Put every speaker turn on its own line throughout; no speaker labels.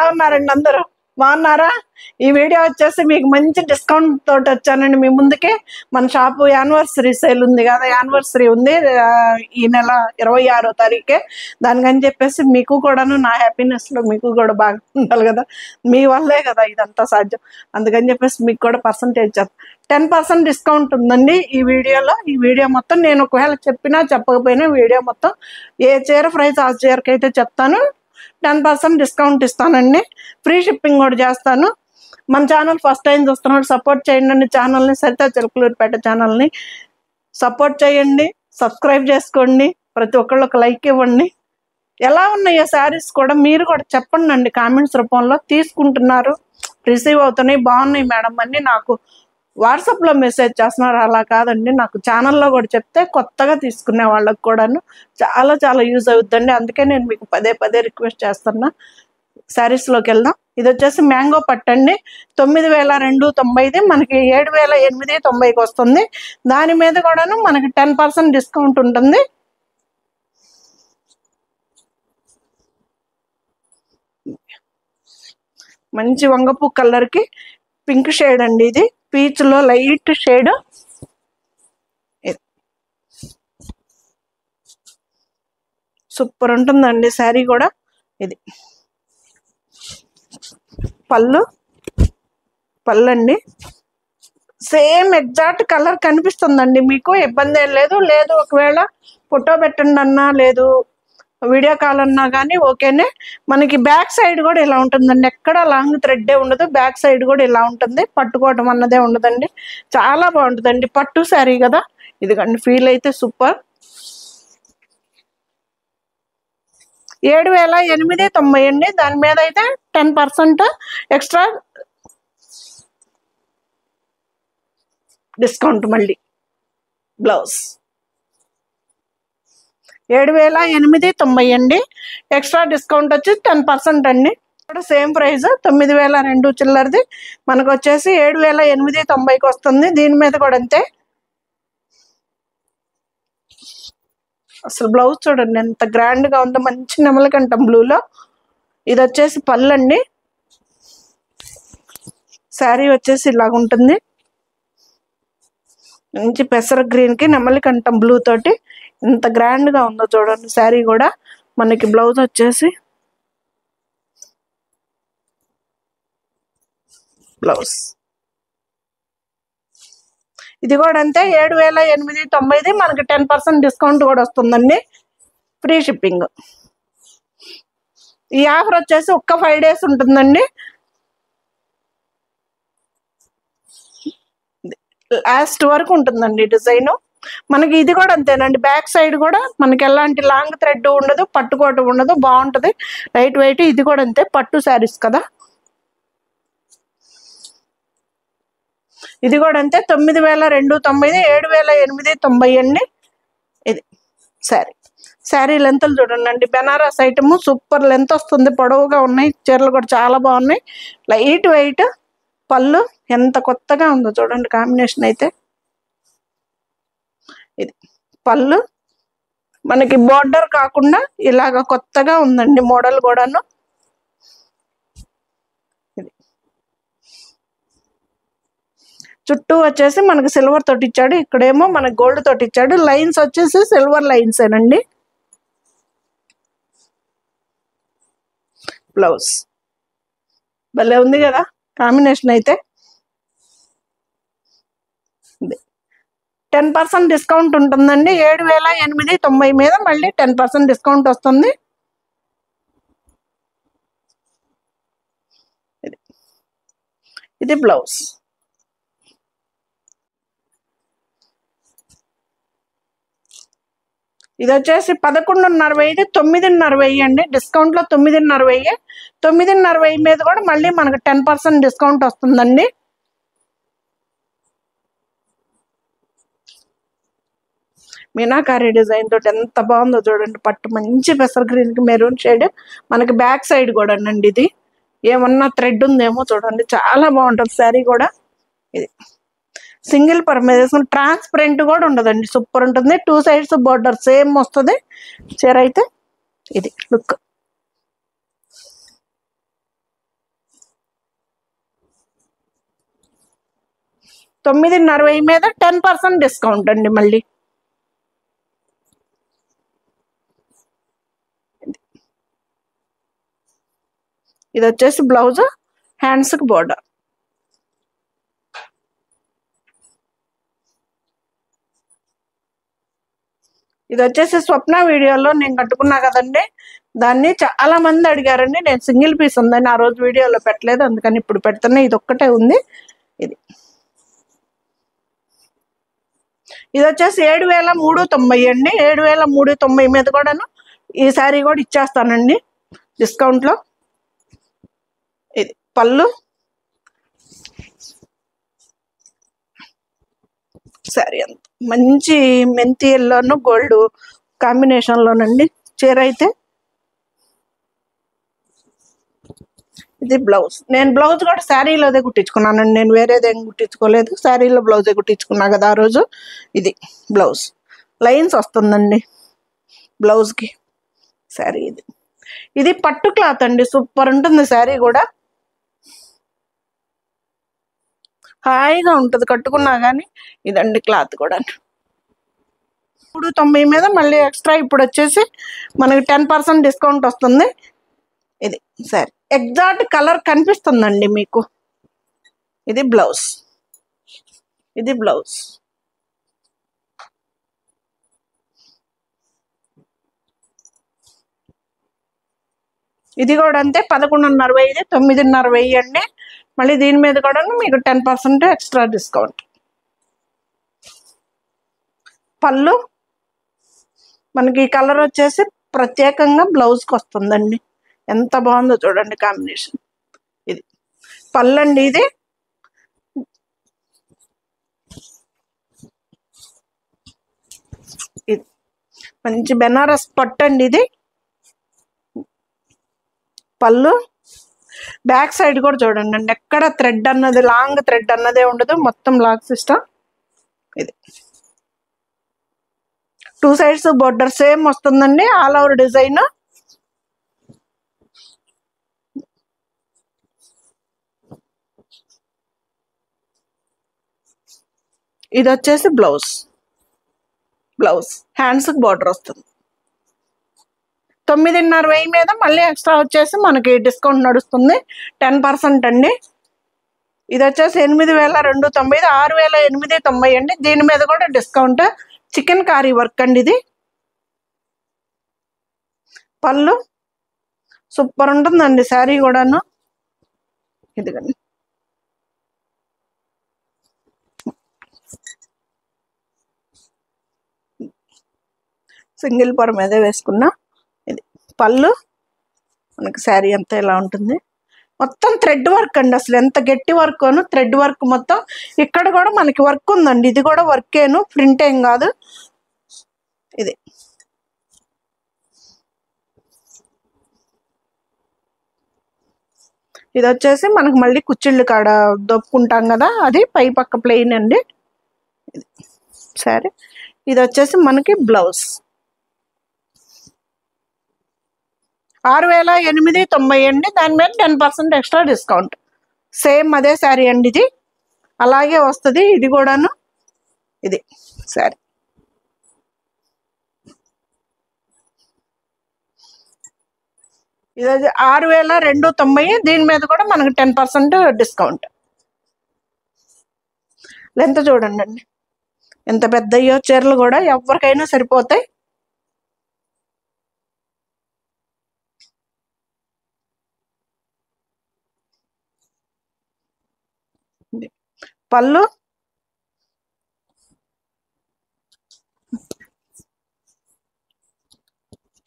ఎలా ఉన్నారండి అందరూ? బాగున్నారా? ఈ వీడియో వచ్చేసి మీకు మంచి డిస్కౌంట్ తోటి వచ్చానండి మీ ముందుకే. మన షాపు యానివర్సరీ సేల్ ఉంది కదా, యానివర్సరీ ఉంది ఈ నెల 26వ తారీఖే. దానికని చెప్పేసి మీకు కూడాను నా హ్యాపీనెస్లో మీకు కూడా బాగా ఉండాలి కదా, మీ వల్లే కదా ఇదంతా సాధ్యం. అందుకని చెప్పేసి మీకు కూడా పర్సంటేజ్ 10% డిస్కౌంట్ ఉందండి ఈ వీడియోలో. ఈ వీడియో మొత్తం నేను ఒకవేళ చెప్పినా చెప్పకపోయినా వీడియో మొత్తం ఏ చీర ప్రైస్ ఆ చీరకి అయితే చెప్తాను. 10% డిస్కౌంట్ ఇస్తానండి. ఫ్రీ షిప్పింగ్ కూడా చేస్తాను. మన ఛానల్ ఫస్ట్ టైం చూస్తున్నాడు, సపోర్ట్ చేయండి. ఛానల్ని సరిత చిలకలూరిపేట ఛానల్ని సపోర్ట్ చేయండి, సబ్స్క్రైబ్ చేసుకోండి, ప్రతి ఒక్కళ్ళు ఒక లైక్ ఇవ్వండి. ఎలా ఉన్నాయో శారీస్ కూడా మీరు కూడా చెప్పండి అండి కామెంట్స్ రూపంలో. తీసుకుంటున్నారు, రిసీవ్ అవుతున్నాయి, బాగున్నాయి మేడం అని నాకు వాట్సాప్లో మెసేజ్ చేస్తున్నారు. అలా కాదండి, నాకు ఛానల్లో కూడా చెప్తే కొత్తగా తీసుకునే వాళ్ళకి కూడాను చాలా చాలా యూజ్ అవుతుందండి. అందుకే నేను మీకు పదే పదే రిక్వెస్ట్ చేస్తున్నా. శారీస్లోకి వెళ్దాం. ఇది వచ్చేసి మ్యాంగో పట్టండి, 9290, మనకి 7890కి వస్తుంది. దాని మీద కూడాను మనకి 10% డిస్కౌంట్ ఉంటుంది. మంచి వంగపు కలర్కి పింక్ షేడ్ అండి, ఇది పీచ్లో లైట్ షేడ్. సూపర్ ఉంటుందండి శారీ కూడా. ఇది పళ్ళు అండి, సేమ్ ఎగ్జాక్ట్ కలర్ కనిపిస్తుందండి మీకు, ఇబ్బంది ఏం లేదు. లేదు ఒకవేళ ఫోటో పెట్టండి అన్నా, లేదు వీడియో కాల్ అన్నా కానీ ఓకేనే. మనకి బ్యాక్ సైడ్ కూడా ఇలా ఉంటుందండి, ఎక్కడ లాంగ్ థ్రెడ్డే ఉండదు. బ్యాక్ సైడ్ కూడా ఇలా ఉంటుంది, పట్టుకోవటం అన్నదే ఉండదండి. చాలా బాగుంటుందండి, పట్టు శారీ కదా. ఇదిగండి ఫీల్ అయితే సూపర్. 7890 అండి. దాని మీద అయితే 10% ఎక్స్ట్రా డిస్కౌంట్. మళ్ళీ బ్లౌజ్ 7890 అండి. ఎక్స్ట్రా డిస్కౌంట్ వచ్చి 10% అండి. ఇప్పుడు సేమ్ ప్రైస్ 9002 చిల్లరది మనకు వచ్చేసి 7890కి వస్తుంది. దీని మీద కూడా అంతే. అసలు బ్లౌజ్ చూడండి ఎంత గ్రాండ్గా ఉందో, మంచి నెమలికంఠం బ్లూలో. ఇది వచ్చేసి పళ్ళు అండి. శారీ వచ్చేసి ఇలాగ ఉంటుంది, మంచి పెసర గ్రీన్కి నెమలికంఠం బ్లూ తోటి ఎంత గ్రాండ్గా ఉందో చూడండి. శారీ కూడా మనకి బ్లౌజ్ వచ్చేసి బ్లౌజ్ ఇది కూడా అంతే 7890, మనకి 10% డిస్కౌంట్ కూడా వస్తుందండి. Free shipping. ఈ ఆఫర్ వచ్చేసి ఒక్క 5 days ఉంటుందండి. లాస్ట్ వరకు ఉంటుందండి డిజైన్. మనకి ఇది కూడా అంతేనండి, బ్యాక్ సైడ్ కూడా మనకి ఎలాంటి లాంగ్ థ్రెడ్ ఉండదు, పట్టుకోవటం ఉండదు, బాగుంటుంది, లైట్ వెయిట్. ఇది కూడా అంతే, పట్టు శారీస్ కదా. ఇది కూడా అంతే 9290, 7890 అండి. ఇది శారీ లెంత్లు చూడండి, బెనారస్ ఐటమ్ సూపర్ లెంత్ వస్తుంది, పొడవుగా ఉన్నాయి. చీరలు కూడా చాలా బాగున్నాయి, లైట్ వెయిట్. పళ్ళు ఎంత కొత్తగా ఉందో చూడండి, కాంబినేషన్ అయితే. ఇది పళ్ళు మనకి బోర్డర్ కాకుండా ఇలాగ కొత్తగా ఉందండి మోడల్ కూడాను. ఇది చుట్టూ వచ్చేసి మనకి సిల్వర్ తోటి ఇచ్చాడు, ఇక్కడేమో మనకి గోల్డ్ తోటి ఇచ్చాడు. లైన్స్ వచ్చేసి సిల్వర్ లైన్స్ ఏనండి. బ్లౌజ్ భలే ఉంది కదా కాంబినేషన్ అయితే. 10% డిస్కౌంట్ ఉంటుందండి. 7890 మీద మళ్ళీ 10% డిస్కౌంట్ వస్తుంది. ఇది బ్లౌజ్. ఇది వచ్చేసి 1190, 990 అండి. డిస్కౌంట్లో 990. 990 మీద కూడా మళ్ళీ మనకు 10% డిస్కౌంట్ వస్తుందండి. మీనాకారి డిజైన్ తోటి ఎంత బాగుందో చూడండి. పట్టు మంచి పెసర్ గ్రీన్కి మెరూన్ షేడ్. మనకి బ్యాక్ సైడ్ కూడా అండి, ఇది ఏమన్నా థ్రెడ్ ఉందేమో చూడండి, చాలా బాగుంటుంది శారీ కూడా. ఇది సింగిల్ పర్ మీద వేసుకుని ట్రాన్స్పరెంట్ కూడా ఉండదండి, సూపర్ ఉంటుంది. 2 sides బోర్డర్ సేమ్ వస్తుంది చీర అయితే. ఇది లుక్ 9,500 మీద 10% డిస్కౌంట్ అండి. మళ్ళీ ఇది వచ్చేసి బ్లౌజ్, హ్యాండ్స్కి బోర్డర్. ఇది వచ్చేసి స్వప్న వీడియోలో నేను కట్టుకున్నా కదండి, దాన్ని చాలా మంది అడిగారండి. నేను సింగిల్ పీస్ ఉందని ఆ రోజు వీడియోలో పెట్టలేదు, అందుకని ఇప్పుడు పెడుతున్నా. ఇది ఒక్కటే ఉంది. ఇది వచ్చేసి 7,390 అండి. 7,390 మీద కూడాను ఈ శారీ కూడా ఇచ్చేస్తానండి డిస్కౌంట్లో. ఇది పళ్ళు, శారీ అంత మంచి మెంతి ఎల్లోను గోల్డ్ కాంబినేషన్లోనండి చీర అయితే. ఇది బ్లౌజ్. నేను బ్లౌజ్ కూడా శారీలోదే కుట్టించుకున్నానండి, నేను వేరేదేం కుట్టించుకోలేదు. శారీలో బ్లౌజే కుట్టించుకున్నా కదా ఆ రోజు. ఇది బ్లౌజ్, లైన్స్ వస్తుందండి బ్లౌజ్కి. శారీ ఇది పట్టు క్లాత్ అండి, సూపర్ ఉంటుంది శారీ కూడా. హాయిగా ఉంటుంది కట్టుకున్నా కానీ. ఇదండి క్లాత్ కూడా 390 మీద మళ్ళీ ఎక్స్ట్రా ఇప్పుడు వచ్చేసి మనకి 10% డిస్కౌంట్ వస్తుంది. ఇది సరే, ఎగ్జాక్ట్ కలర్ కనిపిస్తుందండి మీకు. ఇది బ్లౌజ్, ఇది బ్లౌజ్. ఇది కూడా అంతే, 11,500, ఇది 9,500 అండి. మళ్ళీ దీని మీద కూడా మీకు 10% ఎక్స్ట్రా డిస్కౌంట్. పళ్ళు మనకి ఈ కలర్ వచ్చేసి ప్రత్యేకంగా బ్లౌజ్కి వస్తుందండి. ఎంత బాగుందో చూడండి కాంబినేషన్. ఇది పళ్ళు అండి. ఇది మంచి బెనారస్ పట్టు అండి. ఇది పళ్ళు. బ్యాక్ సైడ్ కూడా చూడండి అండి, ఎక్కడ థ్రెడ్ అన్నది, లాంగ్ థ్రెడ్ అన్నదే ఉండదు, మొత్తం లాగ్ సిస్టమ్. ఇది 2 సైడ్స్ బోర్డర్ సేమ్ వస్తుందండి, ఆల్ ఓవర్ డిజైన్. ఇది వచ్చేసి బ్లౌజ్, బ్లౌజ్ హ్యాండ్స్కి బోర్డర్ వస్తుంది. 9,500 మీద మళ్ళీ ఎక్స్ట్రా వచ్చేసి మనకి డిస్కౌంట్ నడుస్తుంది, 10% అండి. ఇది వచ్చేసి 8,290, 6,890 అండి. దీని మీద కూడా డిస్కౌంట్. చికెన్ కారీ వర్క్ అండి ఇది. పళ్ళు సూపర్ ఉంటుందండి శారీ కూడాను. ఇదిగండి సింగిల్ పొర మీద వేసుకున్నా. ఇది పళ్ళు. మనకి శారీ అంతా ఇలా ఉంటుంది, మొత్తం థ్రెడ్ వర్క్ అండి. అసలు ఎంత గట్టి వర్క్ అను, థ్రెడ్ వర్క్ మొత్తం. ఇక్కడ కూడా మనకి వర్క్ ఉందండి, ఇది కూడా వర్కేను, ప్రింట్ ఏం కాదు. ఇది ఇది వచ్చేసి మనకు మళ్ళీ కుచ్చిళ్ళు కాడ దొప్పుకుంటాం కదా, అది పై పక్క ప్లెయిన్ అండి. ఇది సరే, ఇది వచ్చేసి మనకి బ్లౌజ్. 6,890 అండి. దాని మీద 10% ఎక్స్ట్రా డిస్కౌంట్. సేమ్ అదే శారీ అండి, ఇది అలాగే వస్తుంది. ఇది కూడాను ఇది శారీ. ఇది 6,290. దీని మీద కూడా మనకు 10% డిస్కౌంట్. లెంత్ చూడండి అండి ఎంత పెద్దయ్యో, చీరలు కూడా ఎవరికైనా సరిపోతాయి. పళ్ళు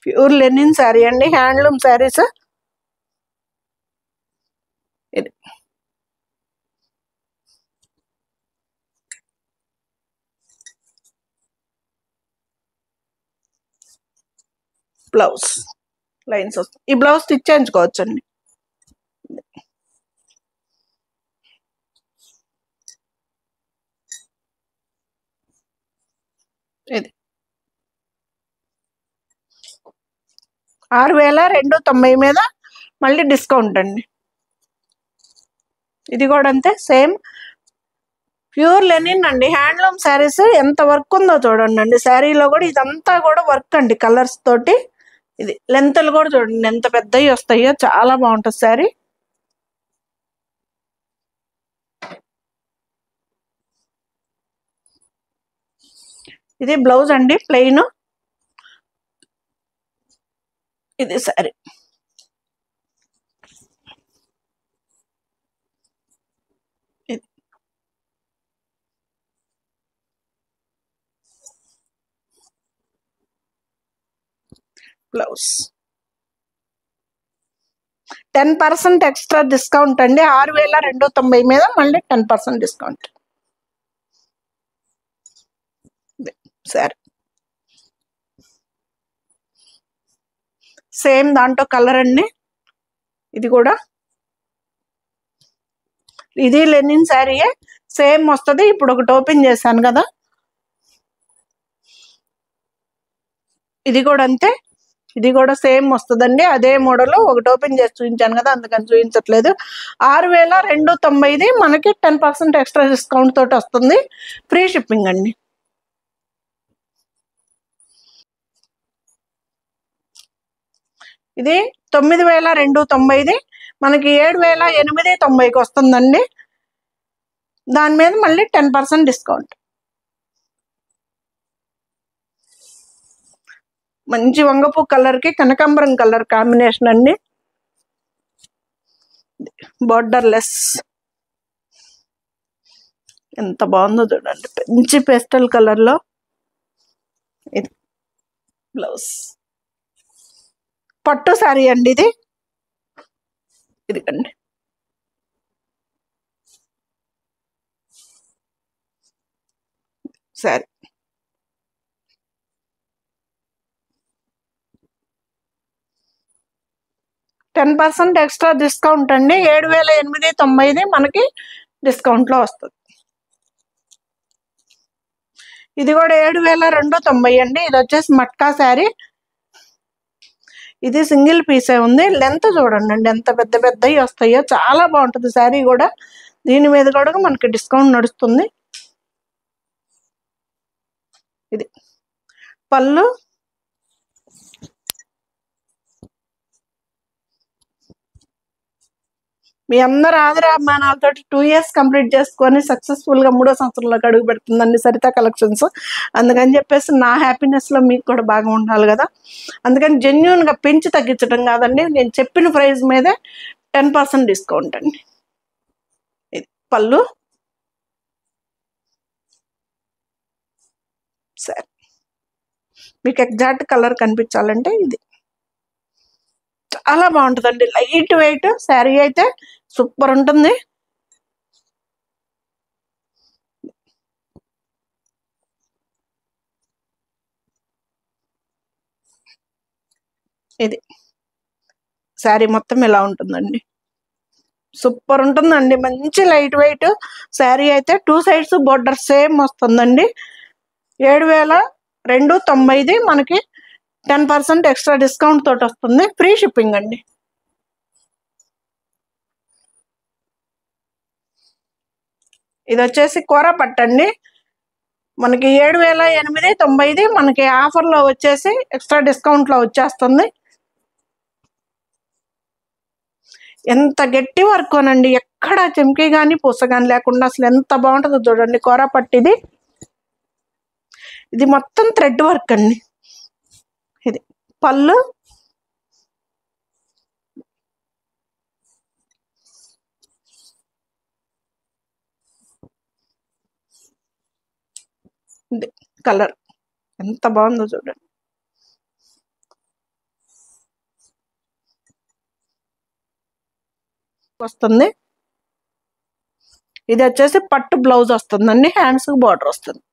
ప్యూర్ లెనిన్ శారీ అండి, హ్యాండ్లూమ్ శారీస్. ఇది బ్లౌజ్, లైన్స్ వస్తాయి. ఈ బ్లౌజ్ స్టిచ్ చేయించుకోవచ్చండి. ఇది 6,290 మీద మళ్ళీ డిస్కౌంట్ అండి. ఇది కూడా అంతే సేమ్ ప్యూర్ లెనిన్ అండి, హ్యాండ్లూమ్ శారీస్. ఎంత వర్క్ ఉందో చూడండి అండి శారీలో కూడా. ఇదంతా కూడా వర్క్ అండి కలర్స్ తోటి. ఇది లెంత్లు కూడా చూడండి ఎంత పెద్దవి వస్తాయో, చాలా బాగుంటుంది శారీ. ఇది బ్లౌజ్ అండి ప్లెయిన్. ఇది శారీ. బ్లౌజ్ 10% ఎక్స్ట్రా డిస్కౌంట్ అండి. 6290 మీద మళ్ళీ 10% డిస్కౌంట్. సరే, సేమ్ దాంట్లో కలర్ అండి. ఇది కూడా ఇది లెనిన్ శారీయే, సేమ్ వస్తుంది. ఇప్పుడు ఒకటి ఓపెన్ చేశాను కదా, ఇది కూడా అంతే. ఇది కూడా సేమ్ వస్తుందండి, అదే మోడల్. ఒకటి ఓపెన్ చేసి చూపించాను కదా, అందుకని చూపించట్లేదు. 6290 మనకి 10% ఎక్స్ట్రా డిస్కౌంట్ తోటి వస్తుంది. ఫ్రీ షిప్పింగ్ అండి. ఇది 9290 మనకి 7890కి వస్తుందండి. దాని మీద మళ్ళీ 10% డిస్కౌంట్. మంచి వంగపు కలర్ కి కనకాంబరం కలర్ కాంబినేషన్ అండి. బార్డర్ లెస్ ఎంత బాగుందో చూడండి, మంచి పేస్టల్ కలర్ లో. ఇది బ్లౌజ్. పట్టు శారీ అండి ఇది. ఇదిగండి శారీ. %10 ఎక్స్ట్రా డిస్కౌంట్ అండి. 7890 మనకి డిస్కౌంట్ లో వస్తుంది. ఇది కూడా 7290 అండి. ఇది వచ్చేసి మట్కా శారీ. ఇది సింగిల్ పీసే ఉంది. లెంత్ చూడండి అండి ఎంత పెద్ద పెద్దవి వస్తాయో, చాలా బాగుంటుంది శారీ కూడా. దీని మీద కూడా మనకి డిస్కౌంట్ నడుస్తుంది. ఇది పళ్ళు. మీ అందరు ఆదరాభిమానాలతో 2 years కంప్లీట్ చేసుకొని సక్సెస్ఫుల్ గా 3వ సంవత్సరంలోకి అడుగు పెడుతుందండి సరిత కలెక్షన్స్. అందుకని చెప్పేసి నా హ్యాపీనెస్ లో మీకు కూడా బాగా ఉండాలి కదా, అందుకని జెన్యున్ గా పెంచి తగ్గించడం కాదండి, నేను చెప్పిన ప్రైస్ మీదే 10% డిస్కౌంట్ అండి. ఇది పళ్ళు. సరే, మీకు ఎగ్జాక్ట్ కలర్ కనిపించాలంటే ఇది చాలా బాగుంటుందండి. లైట్ వెయిట్ శారీ అయితే సూపర్ ఉంటుంది. ఇది శారీ మొత్తం ఇలా ఉంటుందండి, సూపర్ ఉంటుందండి. మంచి లైట్ వెయిట్ శారీ అయితే 2 sides బోర్డర్ సేమ్ వస్తుందండి. 7290 మనకి 10% ఎక్స్ట్రా డిస్కౌంట్ తోటి వస్తుంది. ఫ్రీ షిప్పింగ్ అండి. ఇది వచ్చేసి కూర పట్టండి. మనకి 7890 మనకి ఆఫర్లో వచ్చేసి ఎక్స్ట్రా డిస్కౌంట్లో వచ్చేస్తుంది. ఎంత గట్టి వర్క్ అనండి, ఎక్కడ చెంకి కానీ పూస కానీ లేకుండా అసలు ఎంత బాగుంటుందో చూడండి. కూర పట్టిది. ఇది మొత్తం థ్రెడ్ వర్క్ అండి. ఇది పళ్ళు. ఇది కలర్ ఎంత బాగుందో చూడండి. వస్తుంది. ఇది వచ్చేసి పట్టు బ్లౌజ్ వస్తుందండి, హ్యాండ్స్ బార్డర్ వస్తుంది.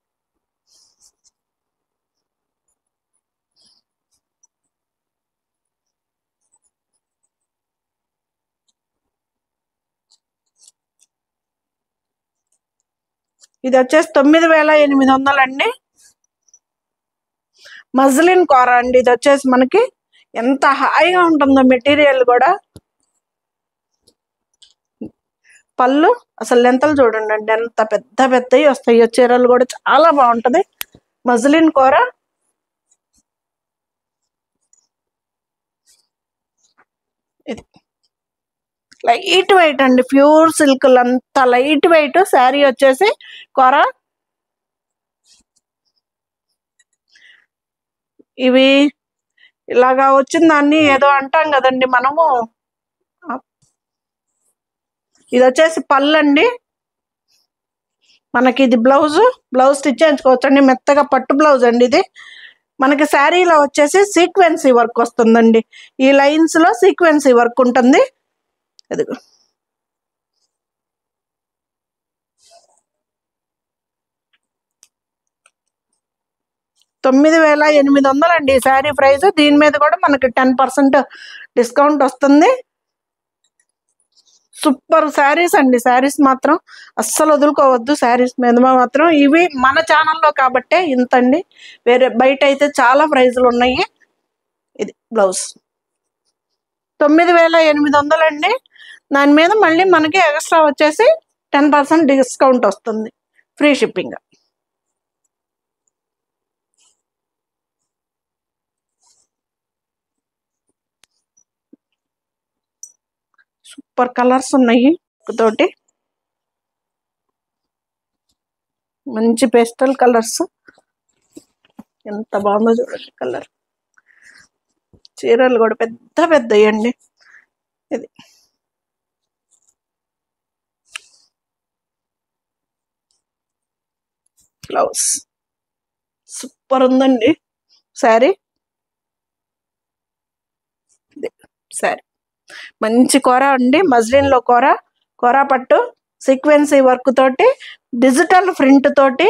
ఇది వచ్చేసి 9800 అండి. మజ్లిన్ కూర అండి. ఇది వచ్చేసి మనకి ఎంత హాయిగా ఉంటుందో మెటీరియల్ కూడా. పళ్ళు అసలు లెంతలు చూడండి అండి, ఎంత పెద్ద పెద్దవి వస్తాయి. చీరలు కూడా చాలా బాగుంటది. మజ్లిన్ కూర, లైట్ వెయిట్ అండి, ప్యూర్ సిల్క్, అంత లైట్ వెయిట్. శారీ వచ్చేసి కూర. ఇవి ఇలాగా వచ్చిన దాన్ని ఏదో అంటాం కదండి మనము. ఇది వచ్చేసి పళ్ళు అండి. మనకి ఇది బ్లౌజ్ స్టిచ్ చేయించుకోవచ్చు అండి. మెత్తగా పట్టు బ్లౌజ్ అండి ఇది. మనకి శారీలో వచ్చేసి సీక్వెన్సీ వర్క్ వస్తుందండి. ఈ లైన్స్ లో సీక్వెన్సీ వర్క్ ఉంటుంది. అదిగో 9800 అండి ఈ శారీ ప్రైస్. దీని మీద కూడా మనకి 10% డిస్కౌంట్ వస్తుంది. సూపర్ శారీస్ అండి. శారీస్ మాత్రం అస్సలు వదులుకోవద్దు. శారీస్ మీద మాత్రం ఇవి మన ఛానల్లో కాబట్టే ఇంతండి. వేరే బయట అయితే చాలా ప్రైజులు ఉన్నాయి. ఇది బ్లౌజ్ 9800 అండి. దాని మీద మళ్ళీ మనకి ఎక్స్ట్రా వచ్చేసి 10% డిస్కౌంట్ వస్తుంది, ఫ్రీ షిప్పింగ్. సూపర్ కలర్స్ ఉన్నాయి తోటి, మంచి పేస్టల్ కలర్స్. ఎంత బాగుందో చూడండి కలర్. చీరలు కూడా పెద్ద పెద్దవి అండి. ఇది బ్లౌజ్ సూపర్ ఉందండి శారీ. శారీ మంచి కూర అండి, మజ్లిన్ లో కూర పట్టు, సీక్వెన్సీ వర్క్ తోటి, డిజిటల్ ప్రింట్ తోటి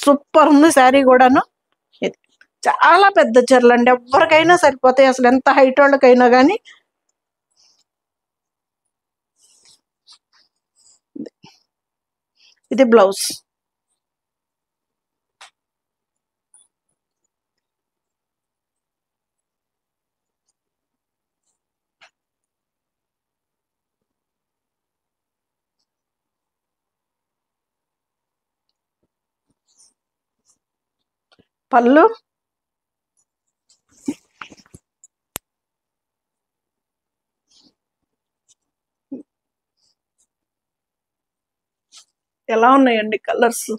సూపర్ ఉంది శారీ కూడాను. ఇది చాలా పెద్ద చీరలు అండి, ఎవరికైనా సరిపోతాయి. అసలు ఎంత హైట్ వాళ్ళకైనా కానీ. ఇది బ్లౌజ్. పళ్ళు ఎలా ఉన్నాయండి కలర్స్,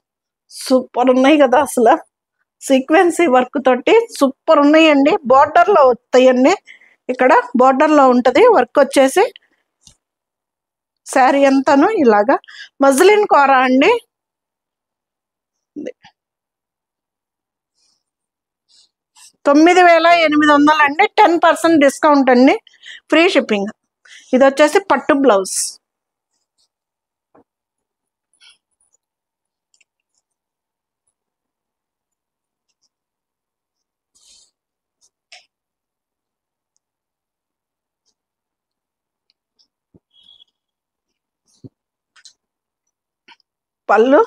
సూపర్ ఉన్నాయి కదా. అసలు సీక్వెన్సీ వర్క్ తోటి సూపర్ ఉన్నాయండి. బార్డర్ లో వస్తాయండి, ఇక్కడ బార్డర్ లో ఉంటది వర్క్ వచ్చేసి. శారీ అంతాను ఇలాగా మజ్లిన్ కూర అండి. 9800 అండి, 10% డిస్కౌంట్ అండి, ఫ్రీ షిప్పింగ్. ఇది వచ్చేసి పట్టు బ్లౌజ్. పళ్ళు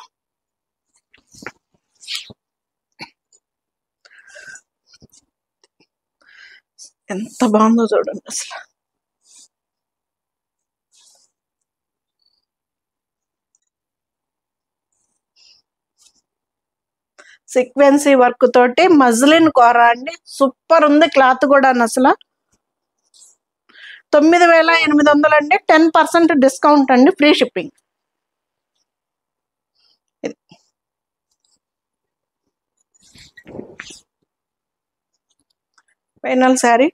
ఎంత బాగుందో చూడండి అసలు. సీక్వెన్సీ వర్క్ తోటి మజ్లిన్ కూర అండి, సూపర్ ఉంది క్లాత్ కూడా. అసలు 9800 అండి, 10% డిస్కౌంట్ అండి, ఫ్రీ షిప్పింగ్. ఫైనల్ శారీ.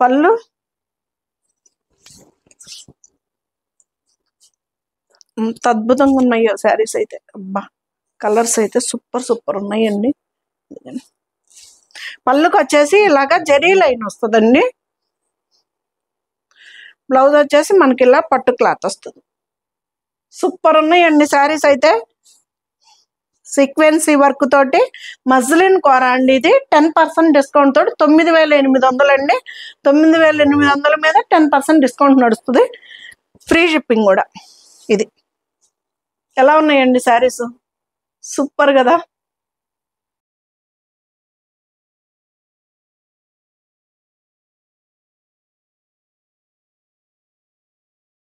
పళ్ళు ఎంత అద్భుతంగా ఉన్నాయో శారీస్ అయితే. అబ్బా కలర్స్ అయితే సూపర్ ఉన్నాయండి. పళ్ళుకి వచ్చేసి ఇలాగా జరీ లైన్ వస్తుందండి. బ్లౌజ్ వచ్చేసి మనకి ఇలా పట్టు క్లాత్ వస్తుంది. సూపర్ ఉన్నాయండి శారీస్ అయితే. సీక్వెన్సీ వర్క్ తోటి మజ్లిన్ కూర అండి. ఇది 10% డిస్కౌంట్ తోటి 9800 అండి. 9800 మీద 10% డిస్కౌంట్ నడుస్తుంది, ఫ్రీ షిప్పింగ్ కూడా. ఇది ఎలా ఉన్నాయండి శారీస్? సూపర్ కదా.